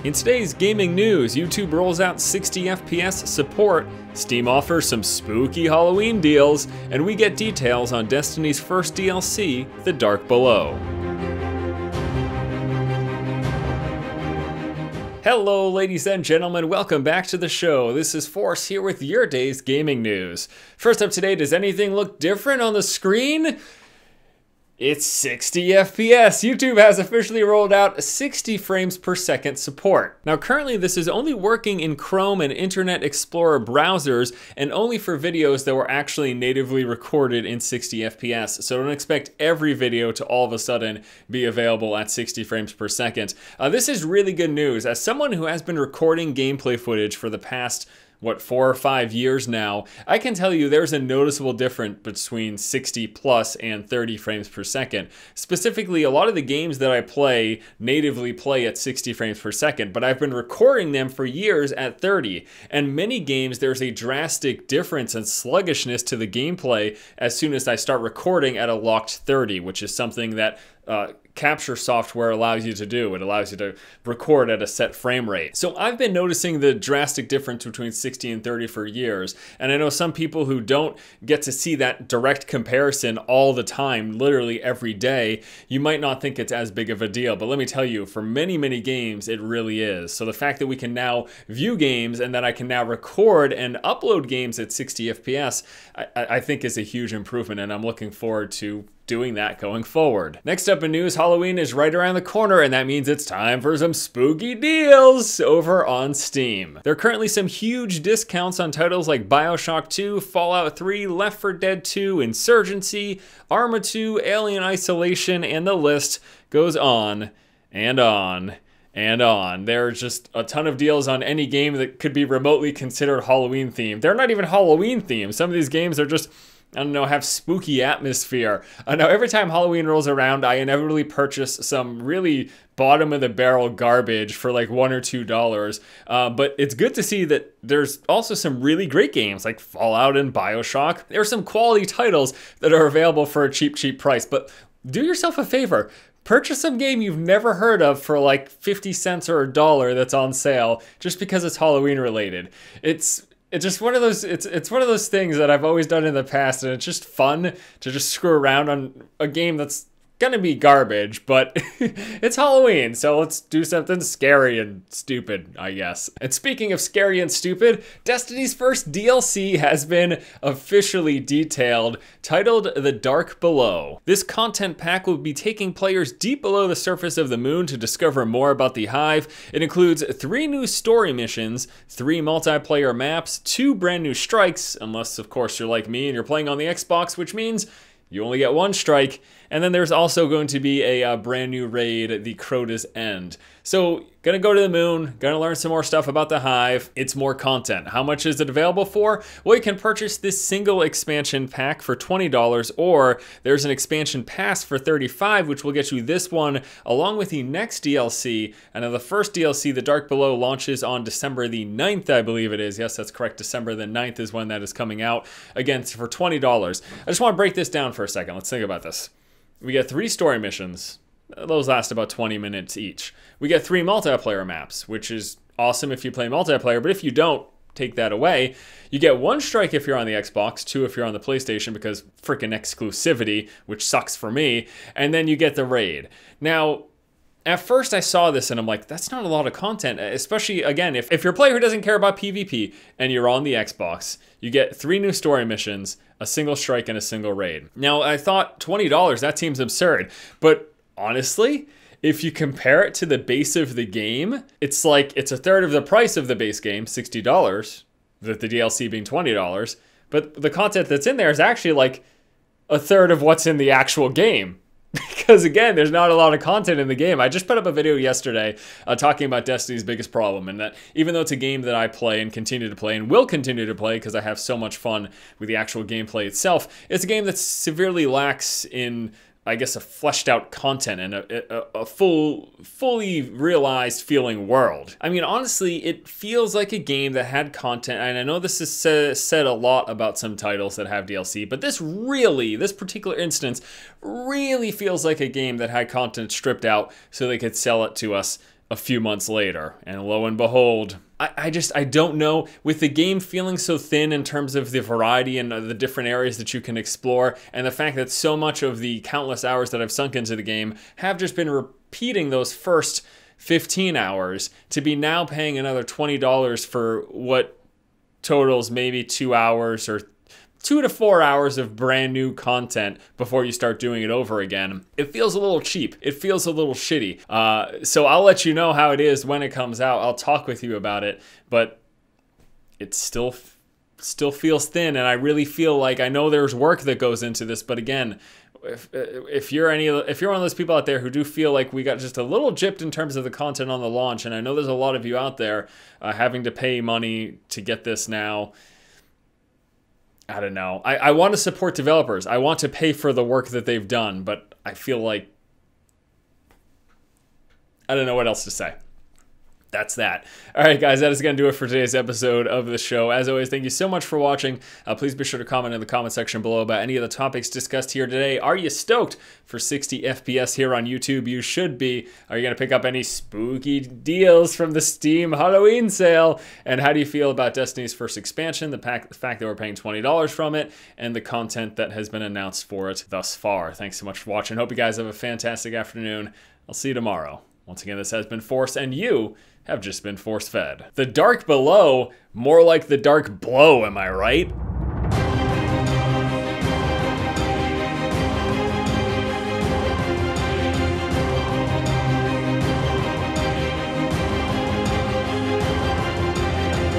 In today's gaming news, YouTube rolls out 60 FPS support, Steam offers some spooky Halloween deals, and we get details on Destiny's first DLC, The Dark Below. Hello ladies and gentlemen, welcome back to the show. This is Force here with your day's gaming news. First up today, does anything look different on the screen? It's 60 FPS. YouTube has officially rolled out 60 frames per second support. Now currently this is only working in Chrome and Internet Explorer browsers and only for videos that were actually natively recorded in 60 FPS. So don't expect every video to all of a sudden be available at 60 frames per second. This is really good news. As someone who has been recording gameplay footage for the past 4 or 5 years now, I can tell you there's a noticeable difference between 60 plus and 30 frames per second. Specifically, a lot of the games that I play natively play at 60 frames per second, but I've been recording them for years at 30. And many games, there's a drastic difference and sluggishness to the gameplay as soon as I start recording at a locked 30, which is something that capture software allows you to do. It allows you to record at a set frame rate. So I've been noticing the drastic difference between 60 and 30 for years. And I know some people who don't get to see that direct comparison all the time, literally every day, you might not think it's as big of a deal. But let me tell you, for many, many games, it really is. So the fact that we can now view games and that I can now record and upload games at 60 FPS, I think is a huge improvement. And I'm looking forward to doing that going forward. Next up in news, Halloween is right around the corner, and that means it's time for some spooky deals over on Steam. There are currently some huge discounts on titles like BioShock 2, Fallout 3, Left 4 Dead 2, Insurgency, Arma 2, Alien Isolation, and the list goes on and on and on. There's just a ton of deals on any game that could be remotely considered Halloween themed. They're not even Halloween themed. Some of these games are just, I don't know, have spooky atmosphere. I know every time Halloween rolls around, I inevitably purchase some really bottom of the barrel garbage for like $1 or $2. But it's good to see that there's also some really great games like Fallout and BioShock. There are some quality titles that are available for a cheap price, but do yourself a favor. Purchase some game you've never heard of for like 50 cents or $1 that's on sale just because it's Halloween related. It's just one of those, it's one of those things that I've always done in the past, and it's just fun to just screw around on a game that's gonna be garbage, but it's Halloween, so let's do something scary and stupid, I guess. And speaking of scary and stupid, Destiny's first DLC has been officially detailed, titled The Dark Below. This content pack will be taking players deep below the surface of the moon to discover more about the Hive. It includes 3 new story missions, 3 multiplayer maps, 2 brand new strikes, unless of course you're like me and you're playing on the Xbox, which means you only get 1 strike, and then there's also going to be a brand new raid, the Crota's End. So, gonna go to the moon, gonna learn some more stuff about the Hive. It's more content. How much is it available for? Well, you can purchase this single expansion pack for $20, or there's an expansion pass for $35, which will get you this one along with the next DLC. And then the first DLC, The Dark Below, launches on December the 9th, I believe it is. Yes, that's correct. December the 9th is when that is coming out. Again, for $20. I just want to break this down for a second. Let's think about this. We get 3 story missions. Those last about 20 minutes each. We get 3 multiplayer maps, which is awesome if you play multiplayer, but if you don't, take that away. You get 1 strike if you're on the Xbox, 2 if you're on the PlayStation because freaking exclusivity, which sucks for me, and then you get the raid. Now, at first I saw this and I'm like, that's not a lot of content, especially, again, if you're a player who doesn't care about PvP and you're on the Xbox, you get 3 new story missions, a single strike, and a single raid. Now, I thought $20, that seems absurd, but honestly, if you compare it to the base of the game, it's like it's a third of the price of the base game, $60, with the DLC being $20, but the content that's in there is actually like a third of what's in the actual game. Because again, there's not a lot of content in the game. I just put up a video yesterday talking about Destiny's biggest problem, and that even though it's a game that I play and continue to play and will continue to play because I have so much fun with the actual gameplay itself, it's a game that severely lacks in, I guess, a fleshed out content and a fully realized feeling world. I mean, honestly, it feels like a game that had content, and I know this is said a lot about some titles that have DLC, but this particular instance really feels like a game that had content stripped out so they could sell it to us a few months later. And lo and behold, I don't know, with the game feeling so thin in terms of the variety and the different areas that you can explore, and the fact that so much of the countless hours that I've sunk into the game have just been repeating those first 15 hours, to be now paying another $20 for what totals maybe 2 hours or 2 to 4 hours of brand new content before you start doing it over again. It feels a little cheap. It feels a little shitty. So I'll let you know how it is when it comes out. I'll talk with you about it, but it still feels thin, and I really feel like, I know there's work that goes into this, but again, if you're one of those people out there who do feel like we got just a little gypped in terms of the content on the launch, and I know there's a lot of you out there having to pay money to get this now, I don't know. I want to support developers. I want to pay for the work that they've done, but I feel like I don't know what else to say. That's that. All right, guys, that is going to do it for today's episode of the show. As always, thank you so much for watching. Please be sure to comment in the comment section below about any of the topics discussed here today. Are you stoked for 60 FPS here on YouTube? You should be. Are you going to pick up any spooky deals from the Steam Halloween sale? And how do you feel about Destiny's first expansion, the fact that we're paying $20 from it, and the content that has been announced for it thus far? Thanks so much for watching. Hope you guys have a fantastic afternoon. I'll see you tomorrow. Once again, this has been Force, and you have just been force-fed. The dark below, more like the dark blow, am I right?